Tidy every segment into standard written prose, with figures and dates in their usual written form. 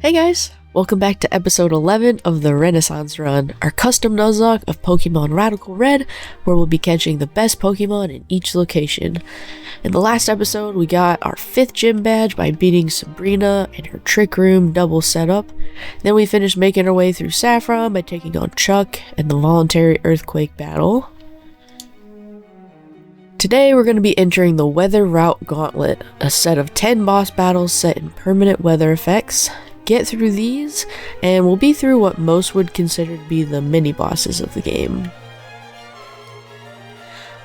Hey guys! Welcome back to episode 11 of the Renaissance Run, our custom Nuzlocke of Pokemon Radical Red, where we'll be catching the best Pokemon in each location. In the last episode, we got our 5th gym badge by beating Sabrina in her Trick Room double setup. Then we finished making our way through Saffron by taking on Chuck and the voluntary Earthquake battle. Today we're going to be entering the Weather Route Gauntlet, a set of 10 boss battles set in permanent weather effects. Get through these, and we'll be through what most would consider to be the mini-bosses of the game.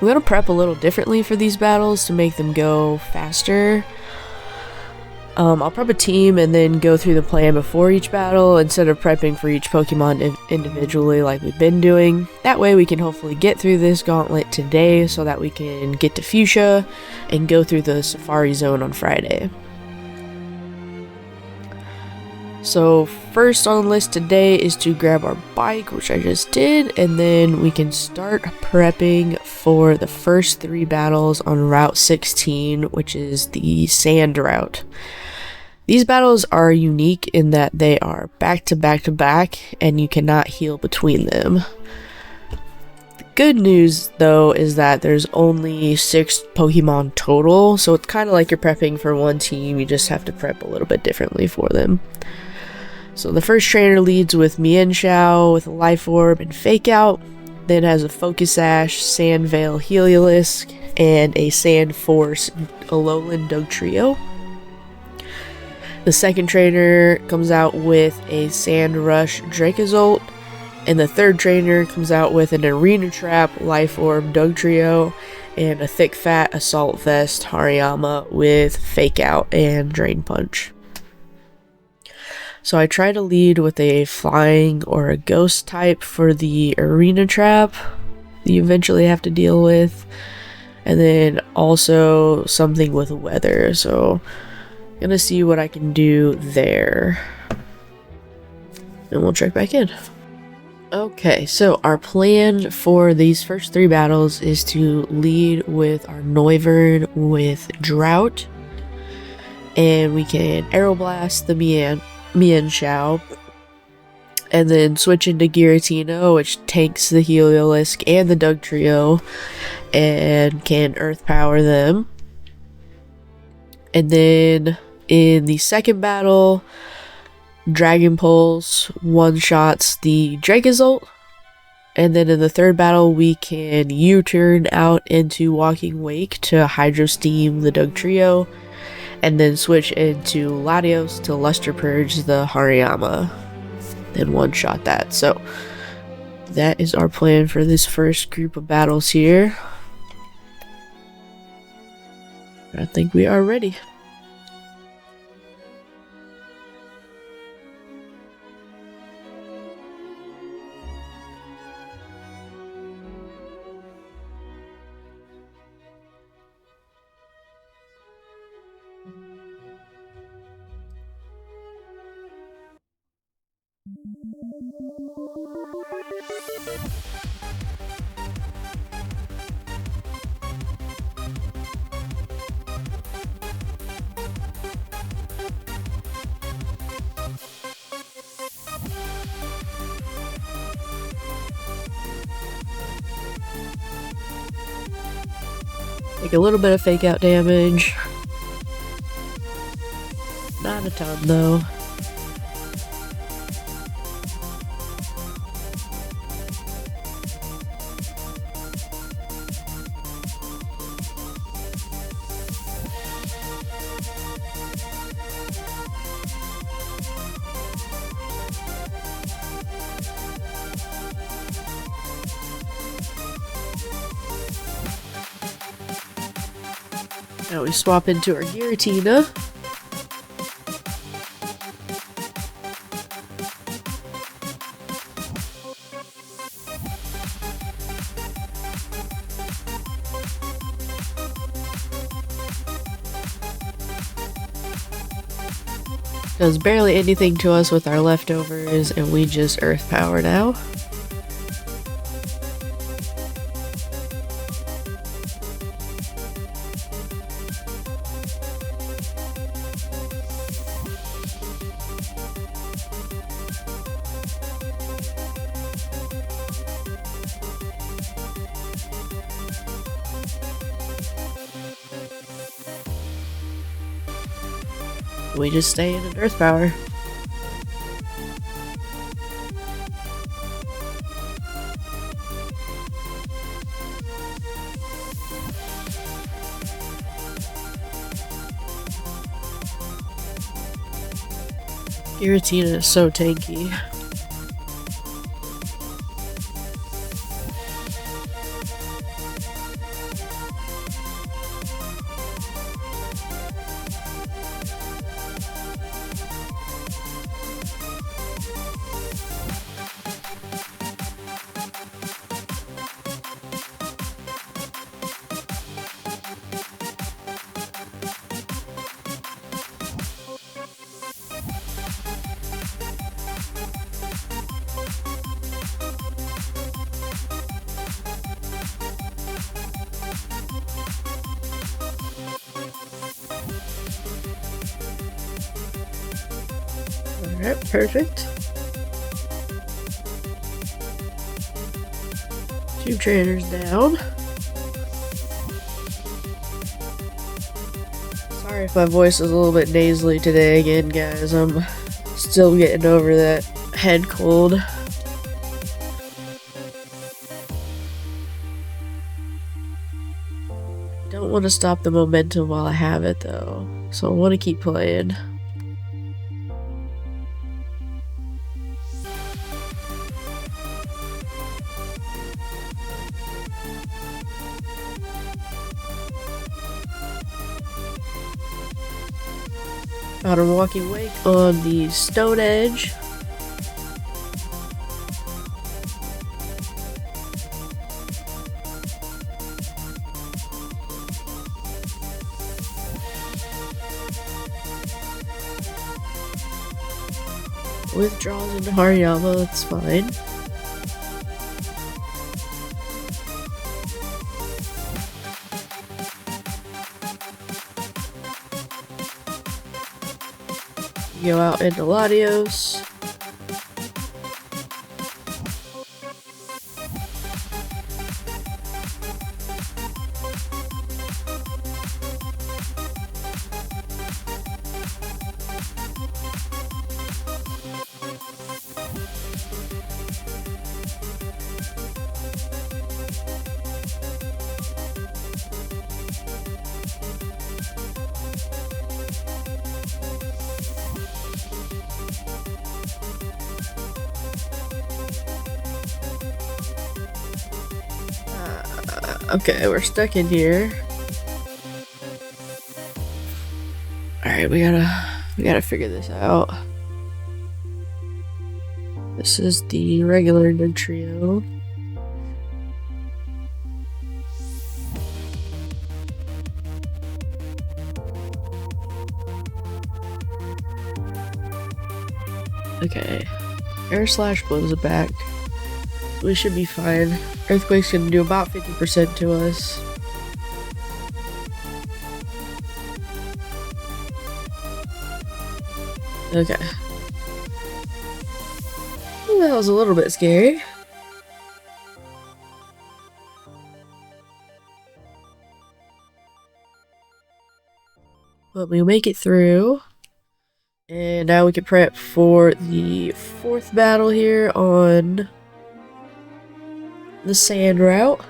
I'm going to prep a little differently for these battles to make them go faster. I'll prep a team and then go through the plan before each battle instead of prepping for each Pokemon individually like we've been doing. That way we can hopefully get through this gauntlet today so that we can get to Fuchsia and go through the Safari Zone on Friday. So first on the list today is to grab our bike, which I just did, and then we can start prepping for the first 3 battles on Route 16, which is the Sand Route. These battles are unique in that they are back to back to back, and you cannot heal between them. The good news, though, is that there's only 6 Pokemon total, so it's kind of like you're prepping for one team, you just have to prep a little bit differently for them. So the first trainer leads with Mienshao with a Life Orb and Fake Out, then has a Focus Sash, Sand Veil Heliolisk, and a Sand Force Alolan Dugtrio. The second trainer comes out with a Sand Rush Dracozolt, and the third trainer comes out with an Arena Trap Life Orb Dugtrio, and a Thick Fat Assault Vest Hariyama with Fake Out and Drain Punch. So I try to lead with a flying or a ghost type for the arena trap that you eventually have to deal with, and then also something with weather. So I'm gonna see what I can do there, and we'll check back in. Okay, so our plan for these first 3 battles is to lead with our Noivern with Drought, and we can Aeroblast the Mienshao, and then switch into Giratina, which tanks the Heliolisk and the Dugtrio and can Earth Power them. And then in the second battle, Dragon Pulse one-shots the Dracozolt, and then in the third battle we can U-turn out into Walking Wake to Hydro Steam the Dugtrio, and then switch into Latios to Luster Purge the Hariyama, then one-shot that. So that is our plan for this first group of battles here. I think we are ready. Take a little bit of Fake Out damage. Not a ton though. Now we swap into our Giratina. Does barely anything to us with our leftovers, and we just Earth Power now. We just stay in an Earth Power. Giratina is so tanky. Alright, perfect. 2 trainers down. Sorry if my voice is a little bit nasally today again, guys. I'm still getting over that head cold. Don't want to stop the momentum while I have it though, so I want to keep playing. Got a walking wake on the Stone Edge. Withdraws into Hariyama, that's fine. Go out into Latios. Okay, we're stuck in here. Alright, we gotta figure this out. This is the regular Nutrio. Okay. Air Slash blows it back. We should be fine. Earthquake's gonna do about 50% to us. Okay. Well, that was a little bit scary. But we make it through. And now we can prep for the 4th battle here on the sand route.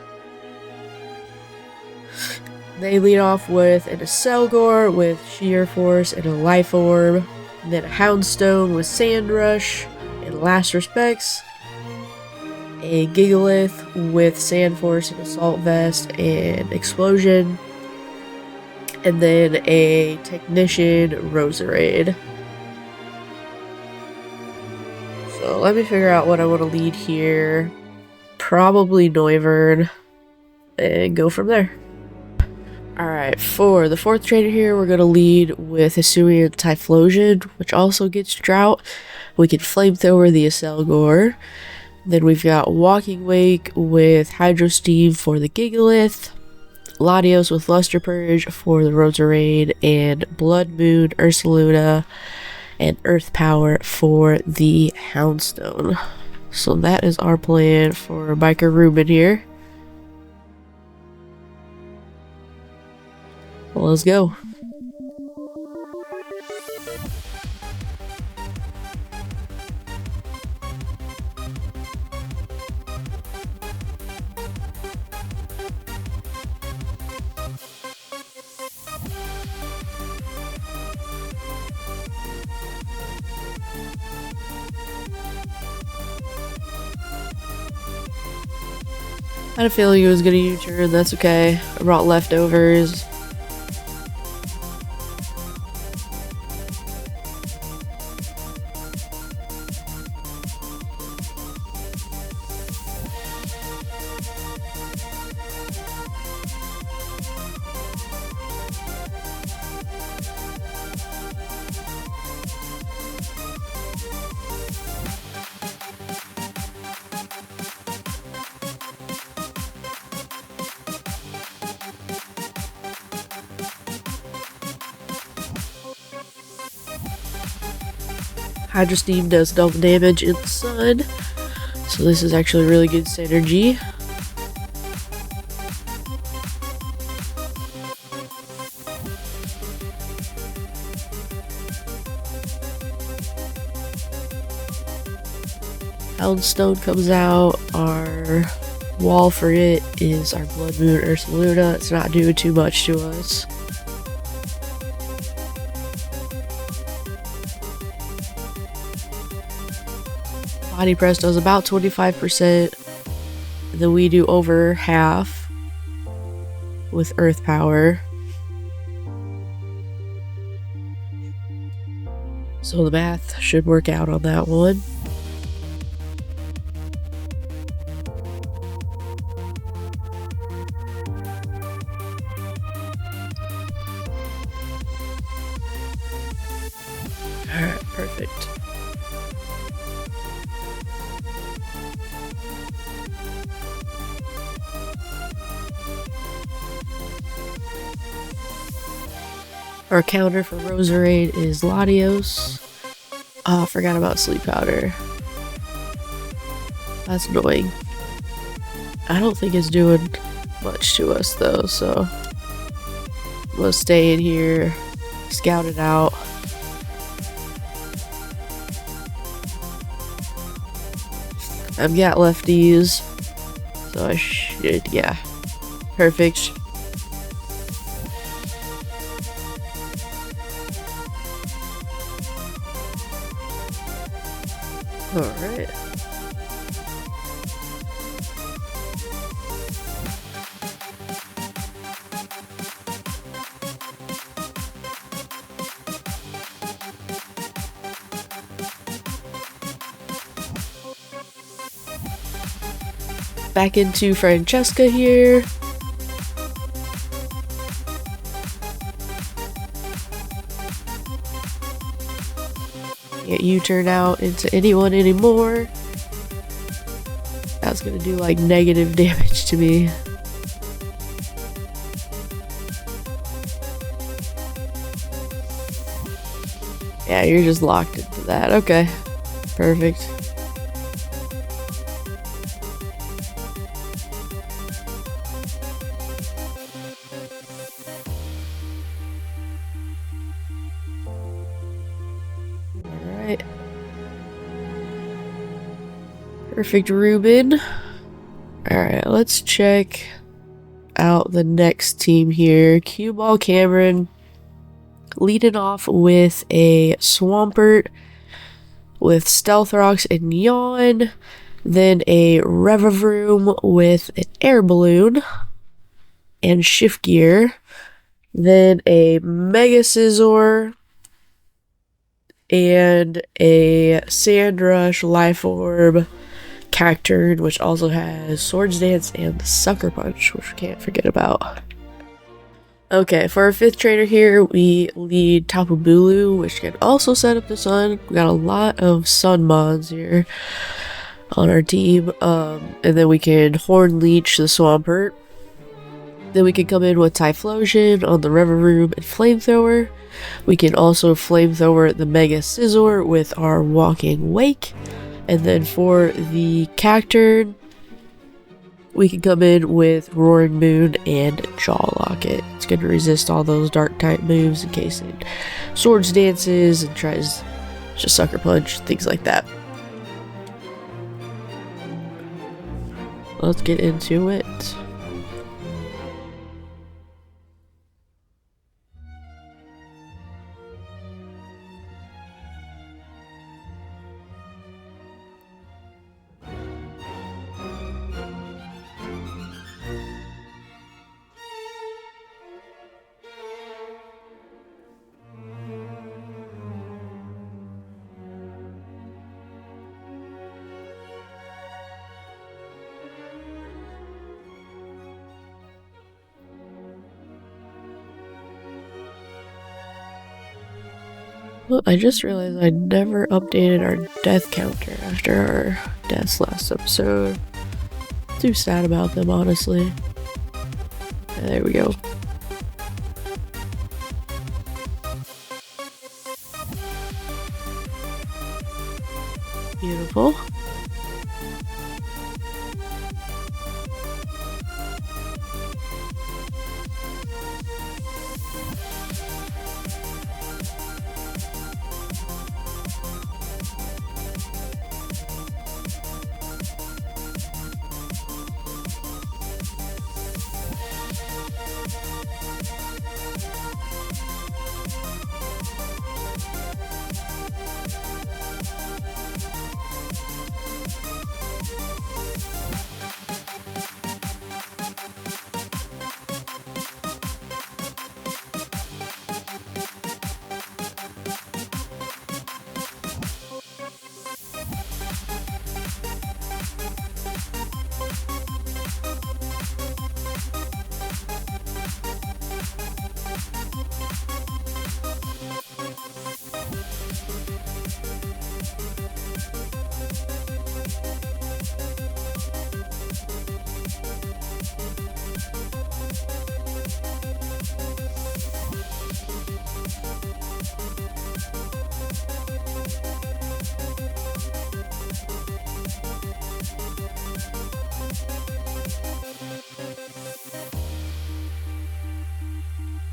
They lead off with an Acelgor with Sheer Force and a Life Orb, and then a Houndstone with Sand Rush and Last Respects, a Gigalith with Sand Force and Assault Vest and Explosion, and then a Technician Roserade. So let me figure out what I want to lead here. Probably Noivern, and go from there. Alright, for the 4th trainer here, we're going to lead with Hisuian Typhlosion, which also gets Drought. We can Flamethrower the Acelgor. Then we've got Walking Wake with Hydro Steam for the Gigalith, Latios with Luster Purge for the Roserade, and Blood Moon, Ursaluna, and Earth Power for the Houndstone. So that is our plan for Biker Ruben here. Well, let's go. I had a feeling it was gonna U-turn, that's okay. I brought leftovers. Hydro Steam does double damage in the sun, so this is actually really good synergy. Houndstone comes out. Our wall for it is our Blood Moon Ursaluna. It's not doing too much to us. Body Press does about 25%, then we do over half with Earth Power. So the math should work out on that one. Alright, perfect. Our counter for Roserade is Latios. Oh, I forgot about Sleep Powder. That's annoying. I don't think it's doing much to us though, so I'm gonna stay in here, scout it out. I've got lefties, so I should, yeah. Perfect. Alright. Back into Francesca here. Can't U-turn out into anyone anymore. That's gonna do like negative damage to me. Yeah, you're just locked into that. Okay. Perfect. Alright. Perfect Ruben. Alright, let's check out the next team here. Cue Ball Cameron leading off with a Swampert with Stealth Rocks and Yawn. Then a Revavroom with an Air Balloon and Shift Gear. Then a Mega Scizor and a Sandrush, Life Orb, Cacturn, which also has Swords Dance and Sucker Punch, which we can't forget about. Okay, for our fifth trainer here, we lead Tapu Bulu, which can also set up the sun. We got a lot of sun mons here on our team. And then we can Horn Leech the Swampert. Then we can come in with Typhlosion on the Revavroom and Flamethrower. We can also Flamethrower the Mega Scizor with our Walking Wake. And then for the Cacturn, we can come in with Roaring Moon and Jaw Locket. It's going to resist all those dark type moves in case it swords dances and tries to sucker punch, things like that. Let's get into it. Well, I just realized I never updated our death counter after our deaths last episode. Too sad about them, honestly. There we go. Beautiful.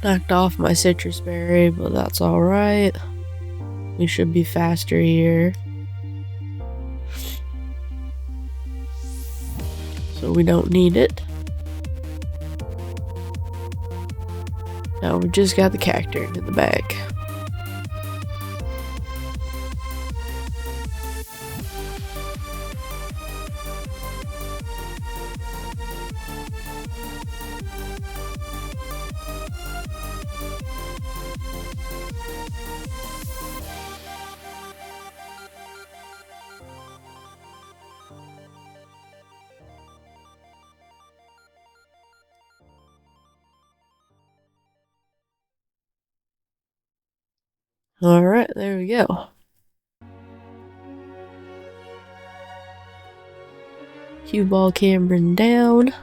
Knocked off my citrus berry, but that's alright. We should be faster here. So we don't need it. Now we just got the cacturn in the back. Alright, there we go. Cue ball Cameron down.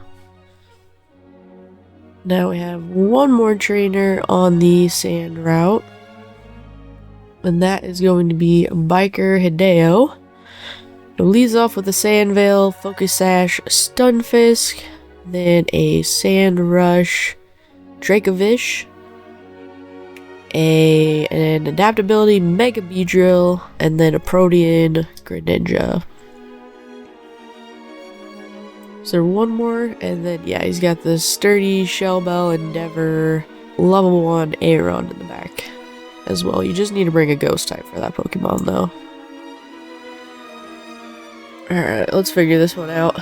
Now we have one more trainer on the sand route. And that is going to be Biker Hideo. It leads off with a Sand Veil, Focus Sash, Stunfisk, then a Sand Rush, Dracovish, an Adaptability Mega Beedrill, and then a Protean Greninja. Is there one more? And then, yeah, he's got the Sturdy, Shell Bell, Endeavor, level 1 Aeron in the back as well. You just need to bring a Ghost type for that Pokemon, though. Alright, let's figure this one out.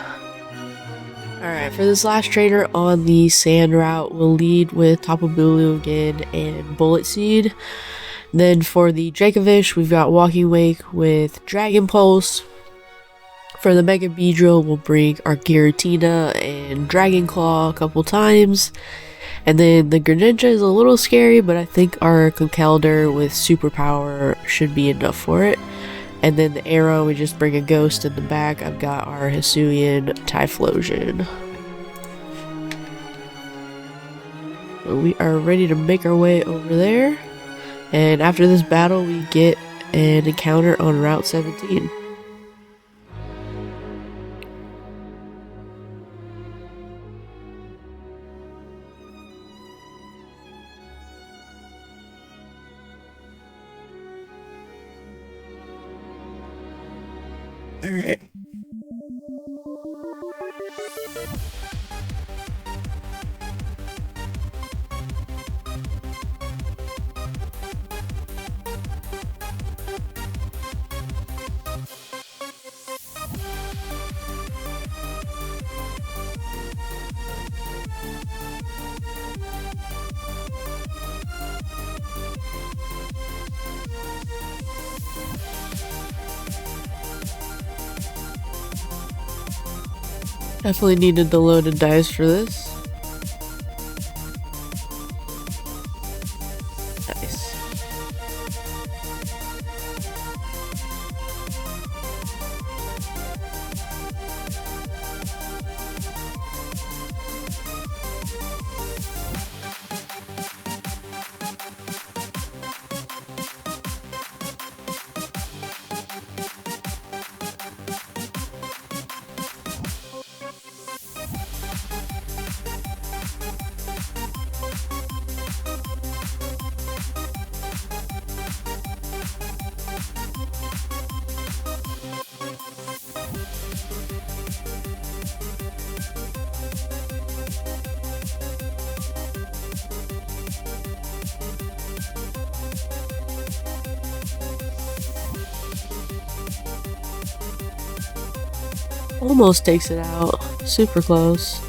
Alright, for this last trainer on the sand route, we'll lead with Tapu Bulu again and Bullet Seed. Then for the Dracovish, we've got Walking Wake with Dragon Pulse. For the Mega Beedrill, we'll bring our Giratina and Dragon Claw a couple times. And then the Greninja is a little scary, but I think our Conkeldurr with Superpower should be enough for it. And then the Arrow, we just bring a Ghost in the back. I've got our Hisuian Typhlosion. So we are ready to make our way over there. And after this battle, we get an encounter on Route 17. Alright. Definitely needed the loaded dice for this. Nice. Almost takes it out. Super close.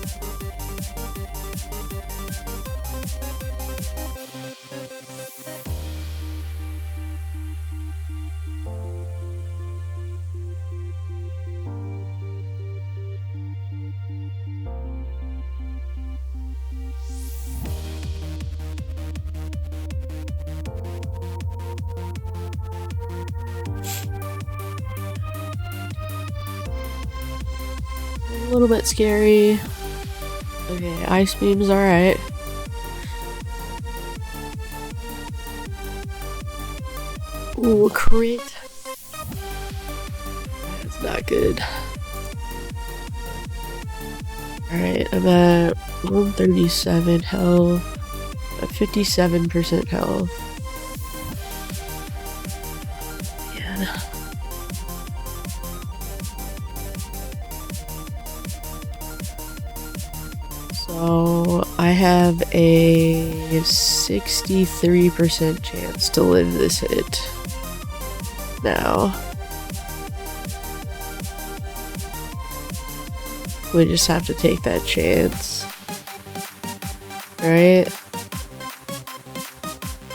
A little bit scary. Okay, ice beam's alright. Ooh, a crit. That's not good. Alright, I'm at 137 health. At 57% health. Yeah. So I have a 63% chance to live this hit now. We just have to take that chance. Right?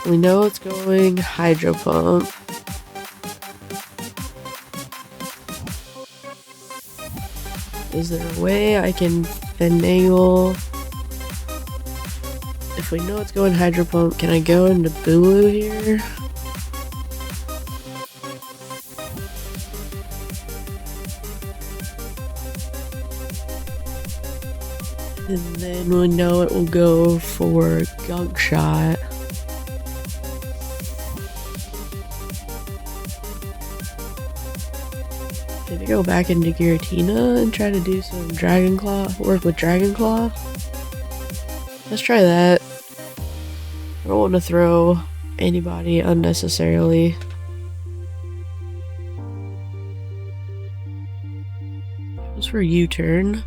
We know it's going hydro pump. Is there a way I can finagle? If we know it's going hydro pump, can I go into Bulu here? And then we know it will go for gunk shot. Maybe go back into Giratina and try to do some Dragon Claw, work with Dragon Claw. Let's try that. I don't want to throw anybody unnecessarily. Goes for U-turn.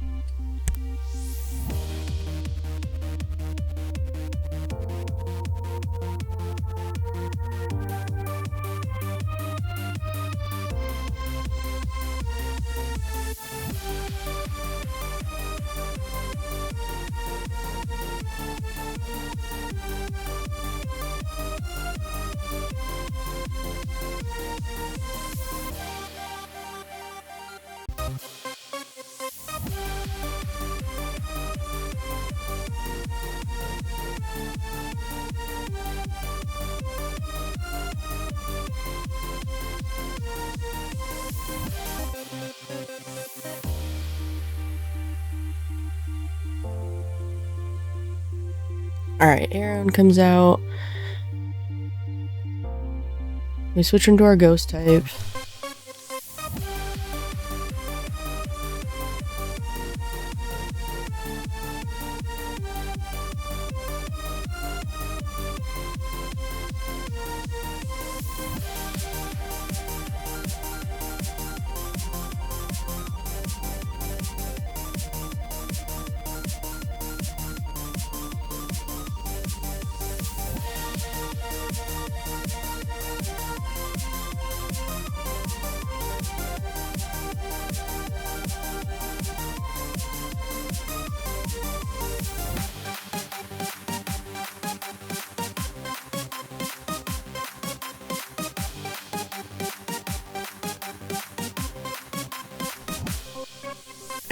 Alright, Aaron comes out. We switch into our ghost type.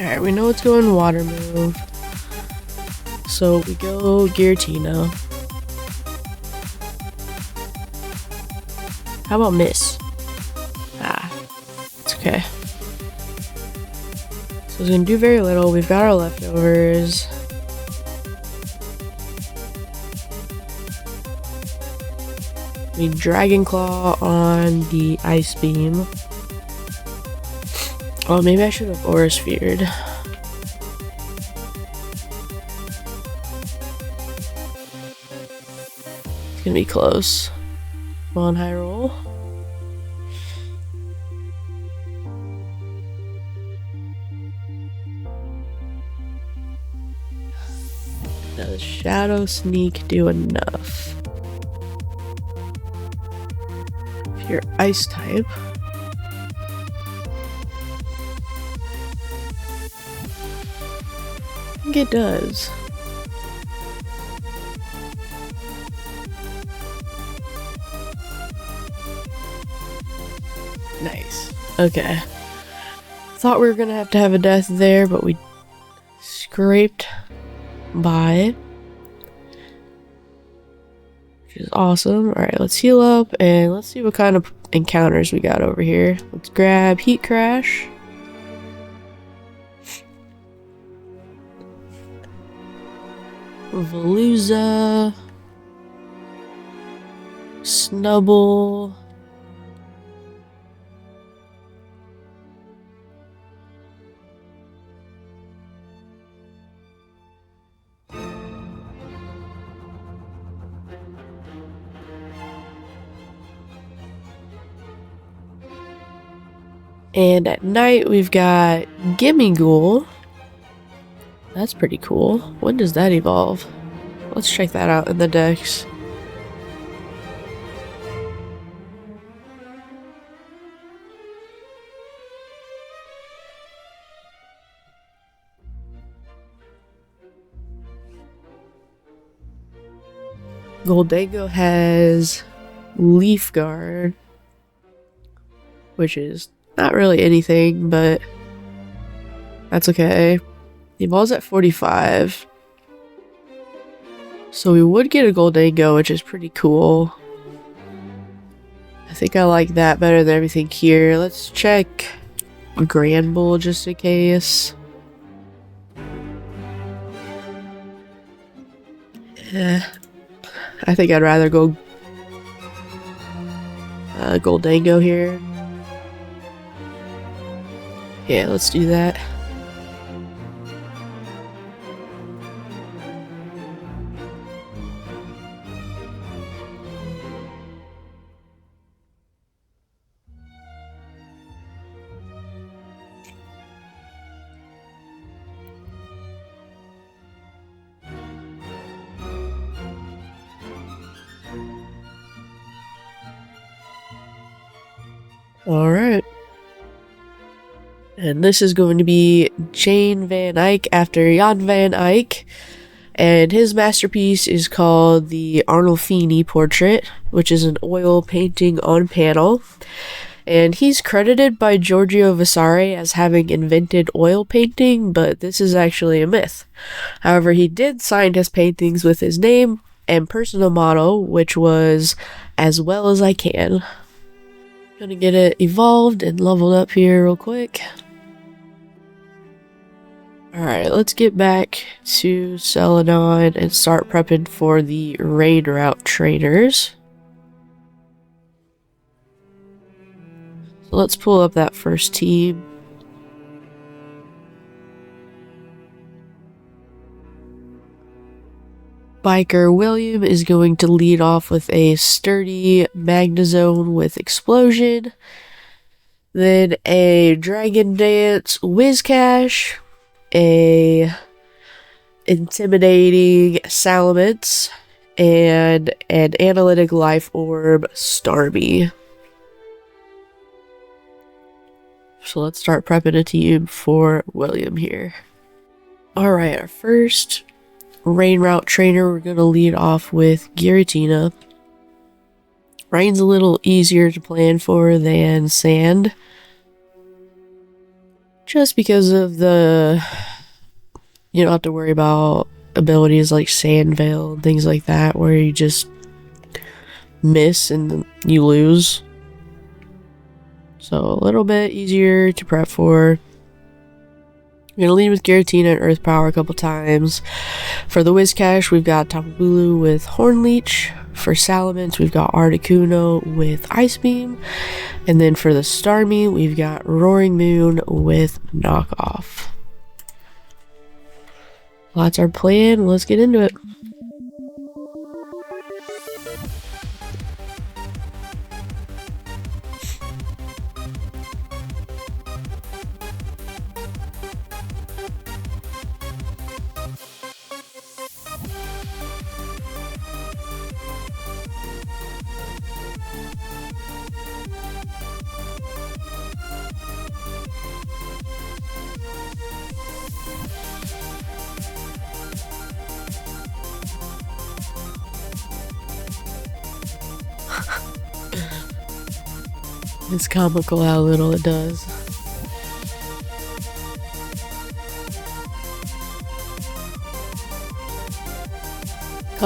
Alright, we know it's going water move. So we go Giratina. How about miss? Ah, it's okay. So it's gonna do very little. We've got our leftovers. We Dragon Claw on the Ice Beam. Oh, maybe I should have Aura Sphered. It's gonna be close. Come on, high roll. Does Shadow Sneak do enough? If you're Ice type. I think it does. Nice. Okay. Thought we were gonna have to have a death there, but we scraped by. Which is awesome. Alright, let's heal up and let's see what kind of encounters we got over here. Let's grab Heat Crash. Veluza. Snubble. And at night we've got Gimme Ghoul. That's pretty cool. When does that evolve? Let's check that out in the decks. Goldango has Leaf Guard, which is not really anything, but that's okay. The evolves at 45. So we would get a Goldango, which is pretty cool. I think I like that better than everything here. Let's check Granbull just in case. I think I'd rather go Goldango here. Yeah, let's do that. Alright. And this is going to be Jane Van Eyck after Jan Van Eyck. And his masterpiece is called the Arnolfini Portrait, which is an oil painting on panel. And he's credited by Giorgio Vasari as having invented oil painting, but this is actually a myth. However, he did sign his paintings with his name and personal motto, which was, "As well as I can." Gonna get it evolved and leveled up here real quick. Alright, let's get back to Celadon and start prepping for the raid route trainers. So let's pull up that first team. Biker William is going to lead off with a sturdy Magnezone with Explosion. Then a Dragon Dance Whiscash. A Intimidating Salamence. And an Analytic Life Orb Starmie. So let's start prepping a team for William here. Alright, our first Rain Route trainer, we're going to lead off with Giratina. Rain's a little easier to plan for than Sand. just because of the, you don't have to worry about abilities like Sand Veil and things like that, where you just miss and you lose. So a little bit easier to prep for. We're gonna lead with Giratina and Earth Power a couple times. For the Whiscash, we've got Tapu Bulu with Horn Leech. For Salamence, we've got Articuno with Ice Beam. And then for the Starmie, we've got Roaring Moon with Knock Off. Well, that's our plan. Let's get into it. It's comical how little it does.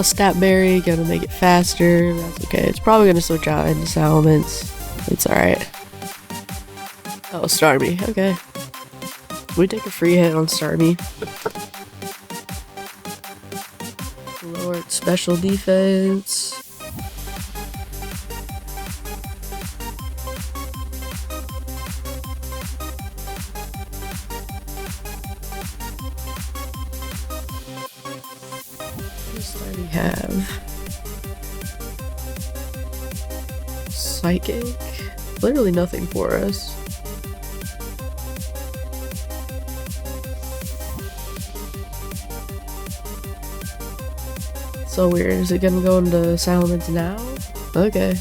Stat Berry, gonna make it faster. That's okay. It's probably gonna switch out into Salamence. It's alright. Oh, Starmie. Okay. We take a free hit on Starmie. Lower its special defense. What do we have? Psychic? Literally nothing for us. So weird. Is it gonna go into Salamence now? Okay.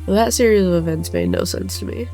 Well, that series of events made no sense to me.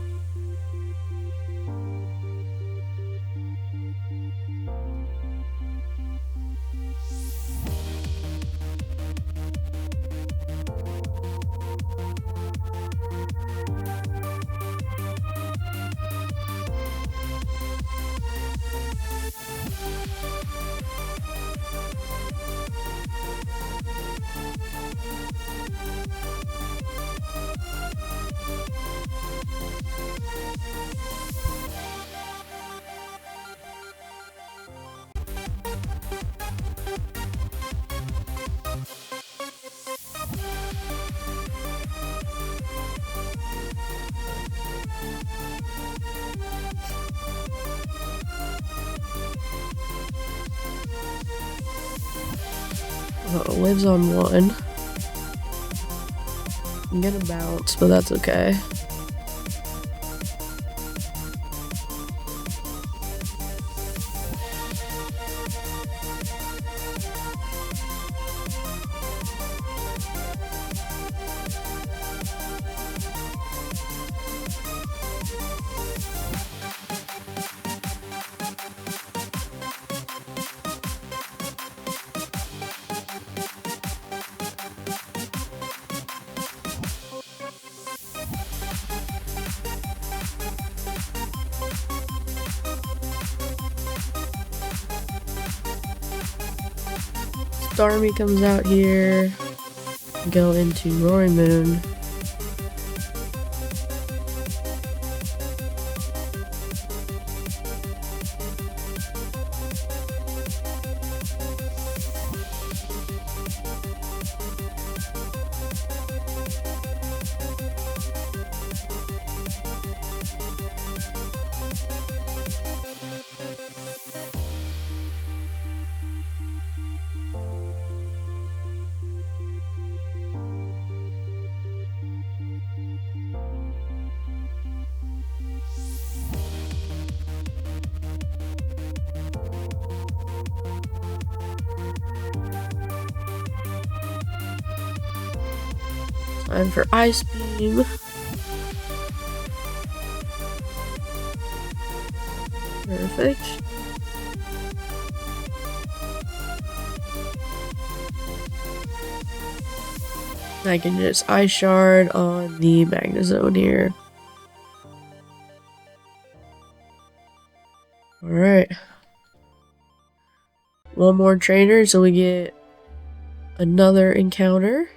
Oh, it lives on one. I'm gonna bounce, but that's okay. Starmie comes out here, go into Roaring Moon. Time for Ice Beam. Perfect. I can just Ice Shard on the Magnezone here. Alright. One more trainer, so we get another encounter.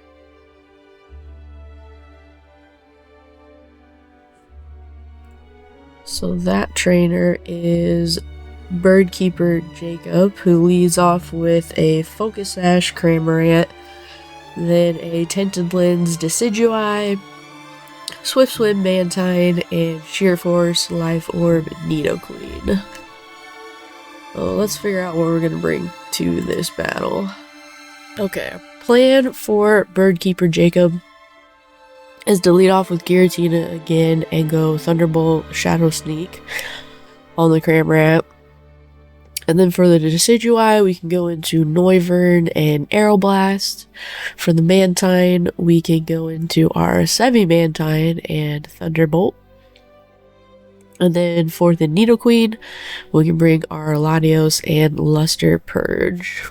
So that trainer is Birdkeeper Jacob, who leads off with a Focus Sash Cramorant, then a Tinted Lens Decidueye, Swift Swim Mantine, and Sheer Force Life Orb Nidoqueen. So let's figure out what we're going to bring to this battle. Okay, plan for Birdkeeper Jacob is to lead off with Giratina again and go Thunderbolt Shadow Sneak on the Cramorant. And then for the Decidueye, we can go into Noivern and Aeroblast. For the Mantine, we can go into our Semi-Mantine and Thunderbolt. And then for the Nidoqueen, we can bring our Latios and Luster Purge.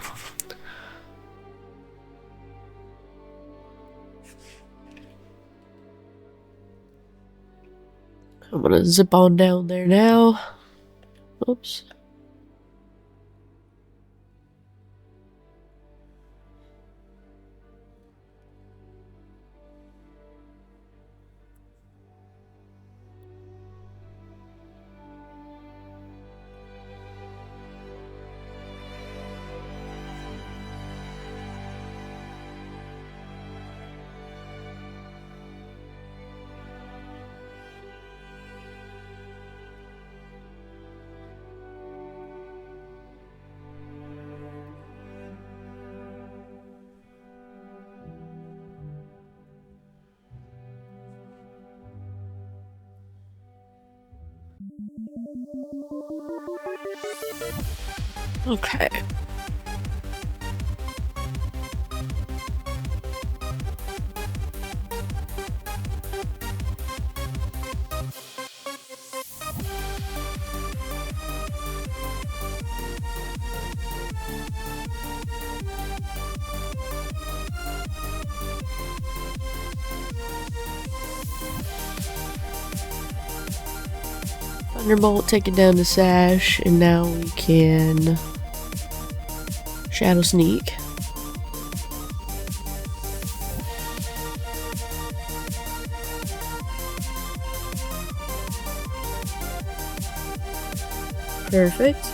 I'm gonna zip on down there now. Oops. Okay. Thunderbolt taking down the Sash, and now we can Shadow Sneak. Perfect.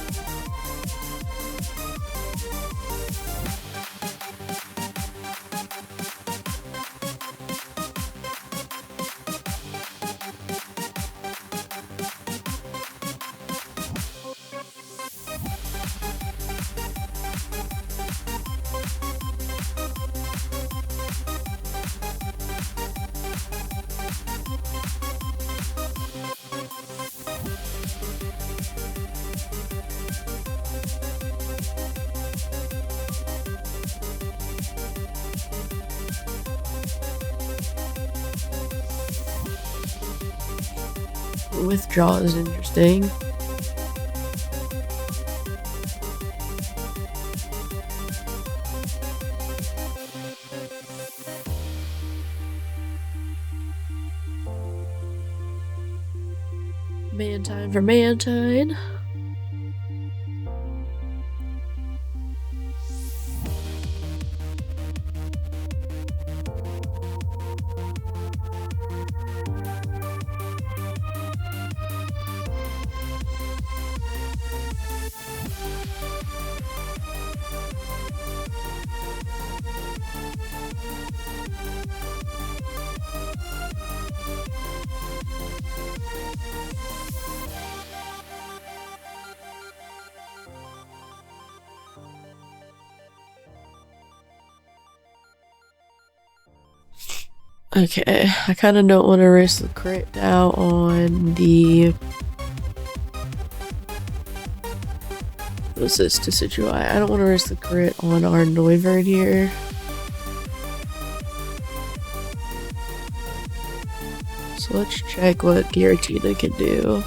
Withdraw is interesting. Mantine for Mantine. Okay, I kind of don't want to risk the crit now on the... What's this? Decidueye. I don't want to risk the crit on our Noivern here. So let's check what Giratina can do.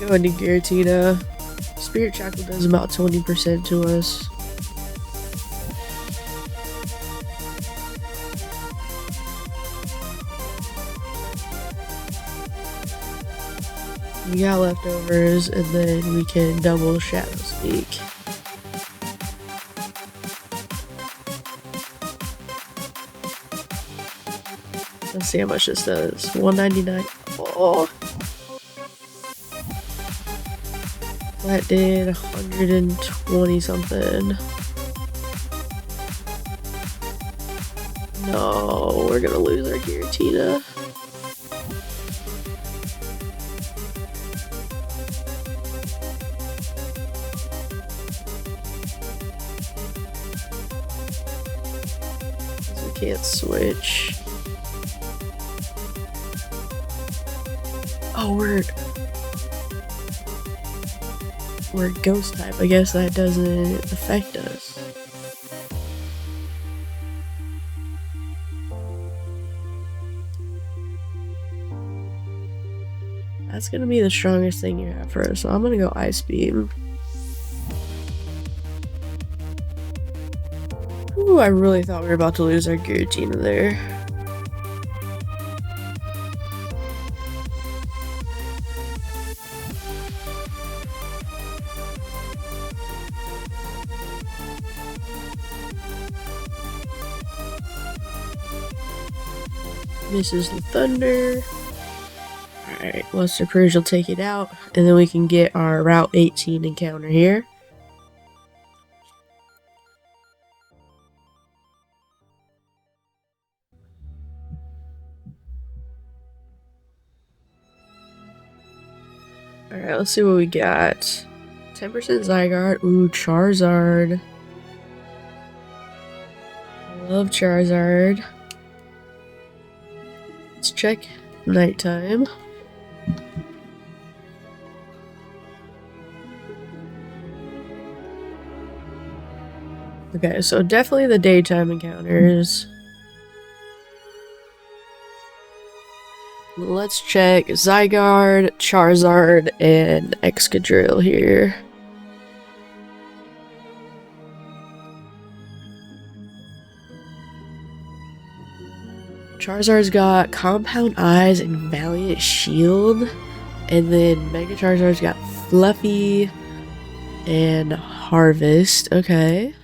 Go into Giratina. Spirit Shackle does about 20% to us. We got leftovers, and then we can double Shadow Sneak. Let's see how much this does. $199. Oh. That did 120 something. No, we're gonna lose our Giratina. We can't switch. Oh, we're ghost type. I guess that doesn't affect us. That's gonna be the strongest thing you have for us, so I'm gonna go Ice Beam. Ooh, I really thought we were about to lose our Giratina there. Misses the Thunder. Alright, Luster Purge will take it out, and then we can get our Route 18 encounter here. Alright, let's see what we got. 10% Zygarde. Ooh, Charizard. Love Charizard. Let's check nighttime. Okay, so definitely the daytime encounters. Let's check Zygarde, Charizard, and Excadrill here. Charizard's got Compound Eyes and Valiant Shield. And then Mega Charizard's got Fluffy and Harvest. Okay.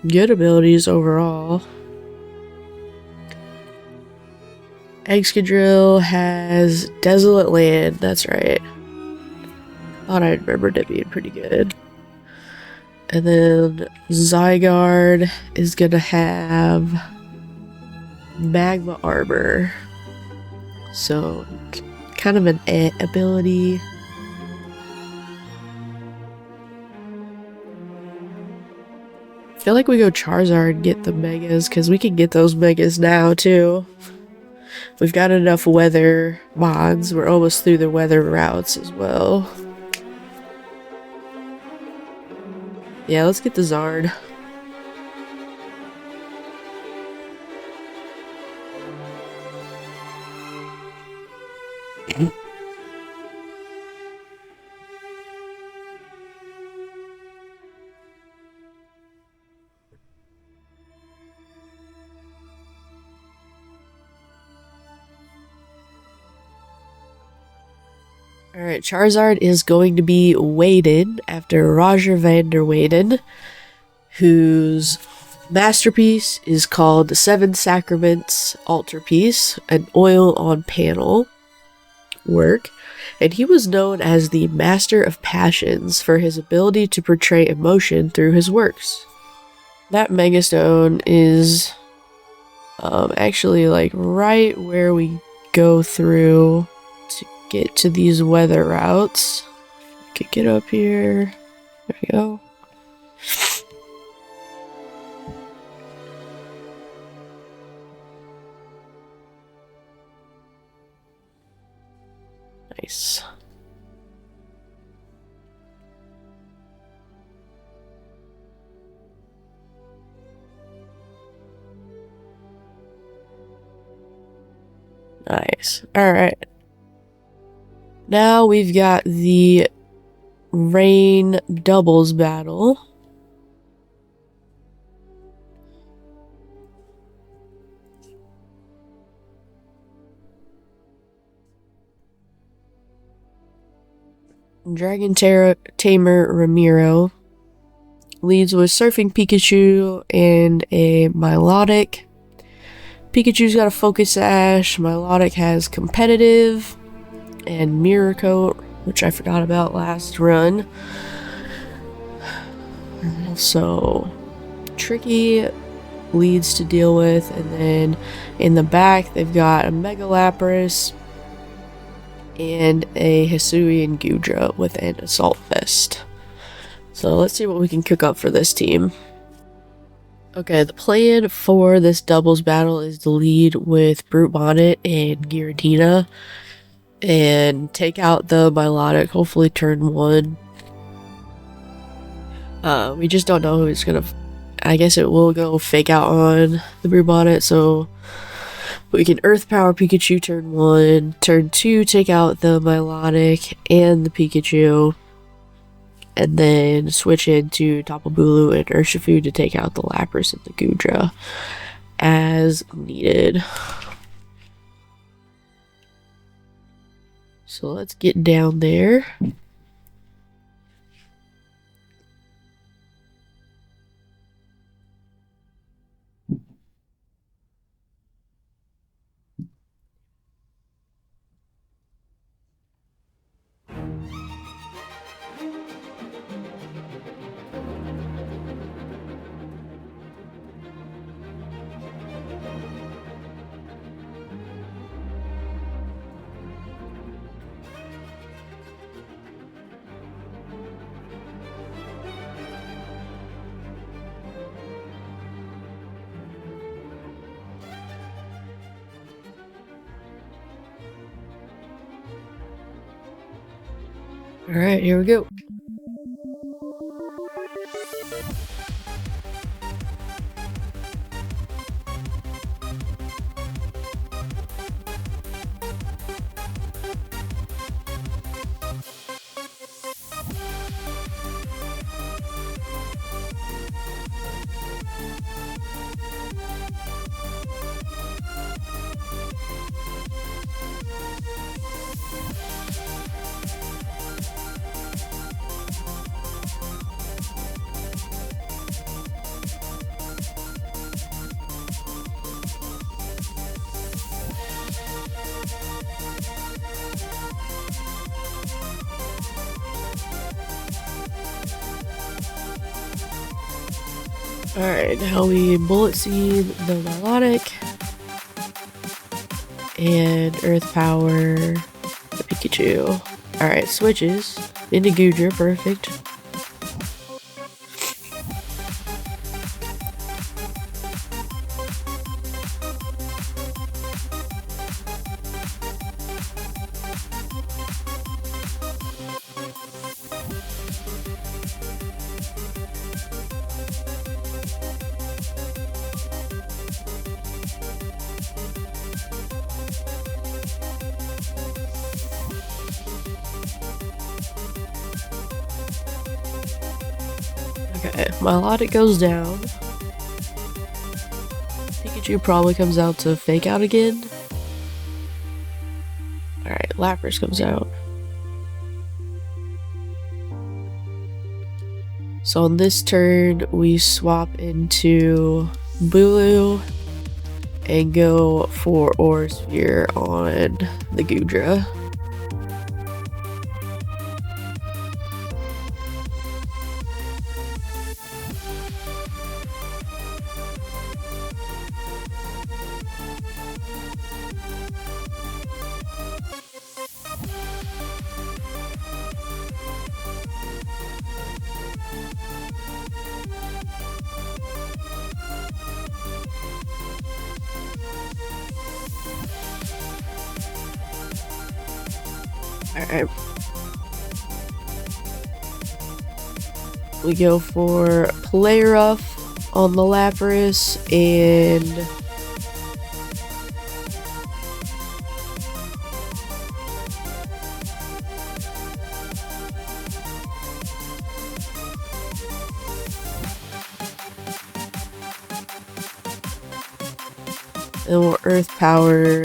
Good abilities overall. Excadrill has Desolate Land. That's right. Thought I remembered it being pretty good. And then Zygarde is gonna have Magma Armor. So, kind of an ability. I feel like we go Charizard and get the Megas, because we can get those Megas now, too. We've got enough weather mods. We're almost through the weather routes as well. Yeah, let's get the Zard. Alright, Charizard is going to be Wayden after Roger Vander Wayden, whose masterpiece is called the Seven Sacraments Altarpiece, an oil on panel work, and he was known as the Master of Passions for his ability to portray emotion through his works. That Megastone is actually like right where we go through to get to these weather routes. Could get up here. There we go. Nice. Nice. Alright. Now we've got the Rain doubles battle. Dragon Tamer Ramiro leads with Surfing Pikachu and a Milotic. Pikachu's got a Focus Sash. Milotic has Competitive and Mirror Coat, which I forgot about last run. So Tricky leads to deal with, and then in the back they've got a Mega Lapras and a Hisuian Gudra with an Assault Vest. So let's see what we can cook up for this team. Okay, the plan for this doubles battle is to lead with Brute Bonnet and Giratina and take out the Milotic, hopefully turn 1. We just don't know who's gonna... I guess it will go Fake Out on the Brute Bonnet, so we can Earth Power Pikachu turn 1, turn 2 take out the Milotic and the Pikachu, and then switch into Tapu Bulu and Urshifu to take out the Lapras and the Gudra as needed. So let's get down there. Alright, here we go. Alright, now we Bullet Seed the Milotic and Earth Power the Pikachu. Alright, switches into Gudra, perfect. Okay, Milotic goes down. Pikachu probably comes out to Fake Out again. Alright, Lapras comes out. So on this turn, we swap into Bulu and go for Aura Sphere on the Gudra. Alright. We go for Play Rough on the Lapras and Then we'll Earth Power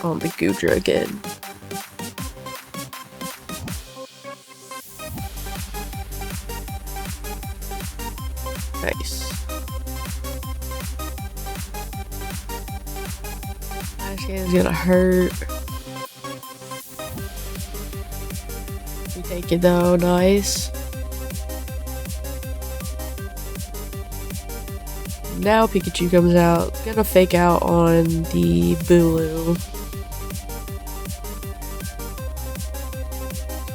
on the Gudra again. Nice. Flash Cannon's gonna hurt. We take it though, nice. Now Pikachu comes out. It's gonna fake out on the Bulu.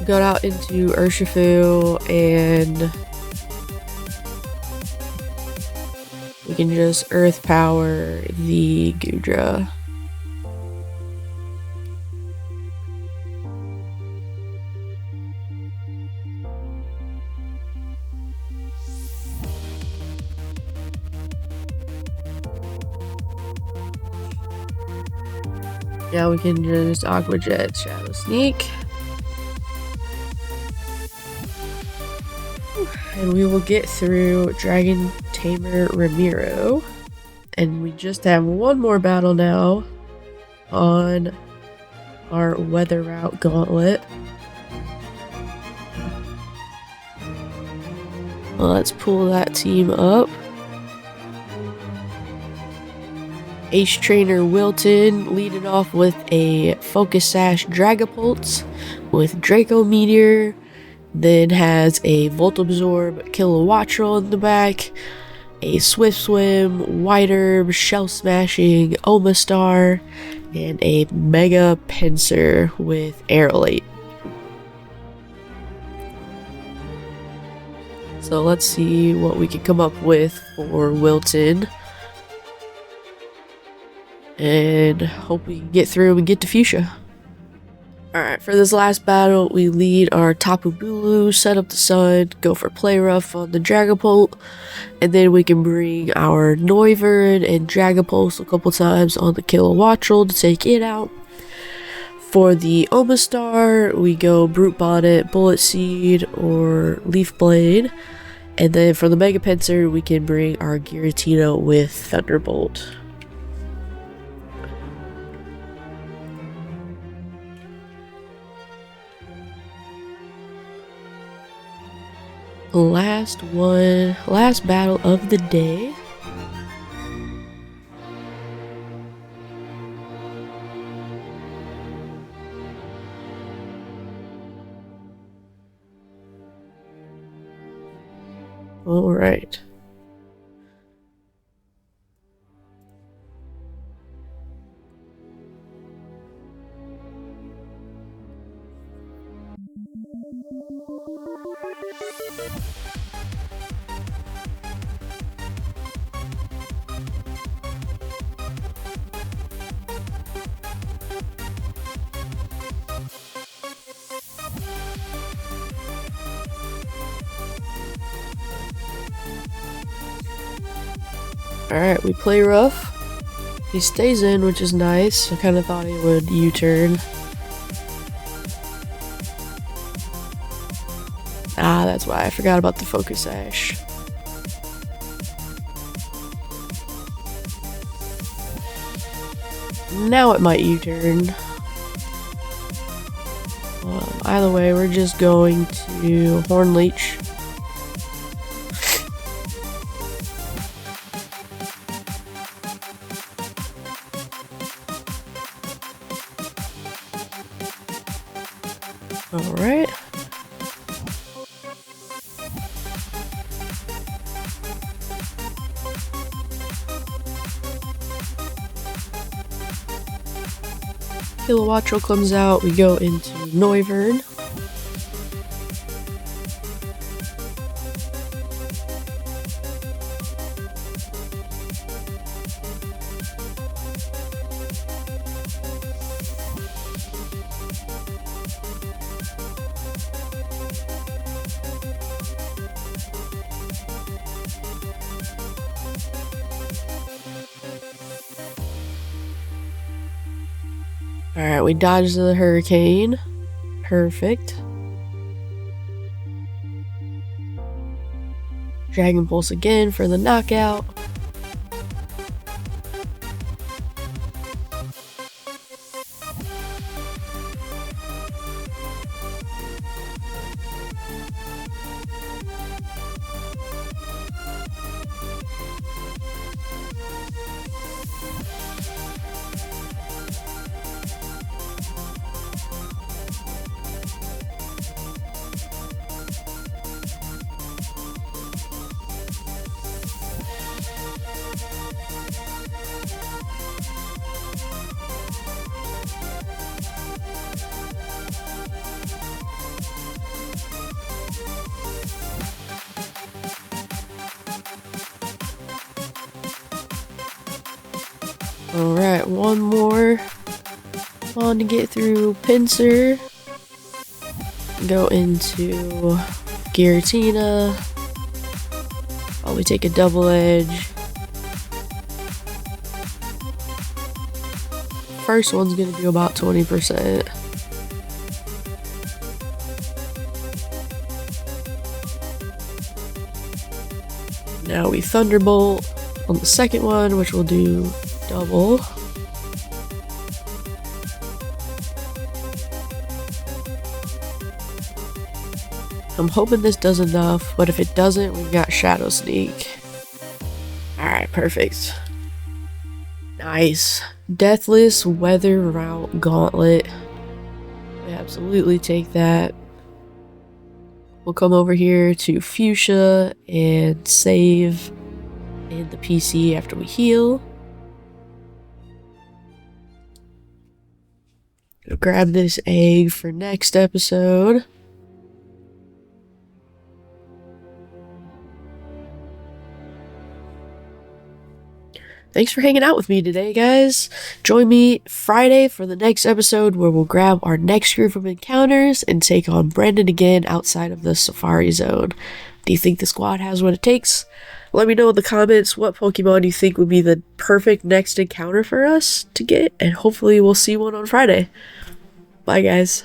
Go out into Urshifu and we can just Earth Power the Gudra. Now we can just Aqua Jet Shadow Sneak. And we will get through Dragon Tamer Ramiro. And we just have one more battle now on our Weather Route Gauntlet. Well, let's pull that team up. Ace Trainer Wilton leading off with a Focus Sash Dragapult with Draco Meteor. Then has a Volt Absorb Kilowattrel in the back, a Swift Swim, White Herb, Shell Smashing, Omastar, and a Mega Pinsir with Aerolite. So let's see what we can come up with for Wilton. And hope we can get through and get to Fuchsia. Alright, for this last battle, we lead our Tapu Bulu, set up the sun, go for Play Rough on the Dragapult, and then we can bring our Noivern and Dragapult a couple times on the Kilowattrel to take it out. For the Omastar, we go Brute Bonnet, Bullet Seed, or Leaf Blade. And then for the Mega Pinsir, we can bring our Giratina with Thunderbolt. Last battle of the day. All right. Alright, we play rough. He stays in, which is nice. I kind of thought he would U-turn. Ah, that's why. I forgot about the Focus Sash. Now it might U-turn. Either way, we're just going to Horn Leech. Alright. Kilowattrel comes out, we go into Noivern. Alright, we dodged the Hurricane. Perfect. Dragon Pulse again for the knockout. Alright, one more. On to get through Pincer. Go into Giratina. Probably take a double edge. First one's gonna do about 20%. Now we Thunderbolt on the second one, which will do double. I'm hoping this does enough, but if it doesn't, we've got Shadow Sneak. Alright, perfect. Nice. Deathless Weather Route Gauntlet. We absolutely take that. We'll come over here to Fuchsia and save in the PC after we heal. Go grab this egg for next episode. Thanks for hanging out with me today, guys. Join me Friday for the next episode where we'll grab our next group of encounters and take on Brandon again outside of the Safari Zone. Do you think the squad has what it takes? Let me know in the comments what Pokemon you think would be the perfect next encounter for us to get, and hopefully we'll see one on Friday. Bye, guys.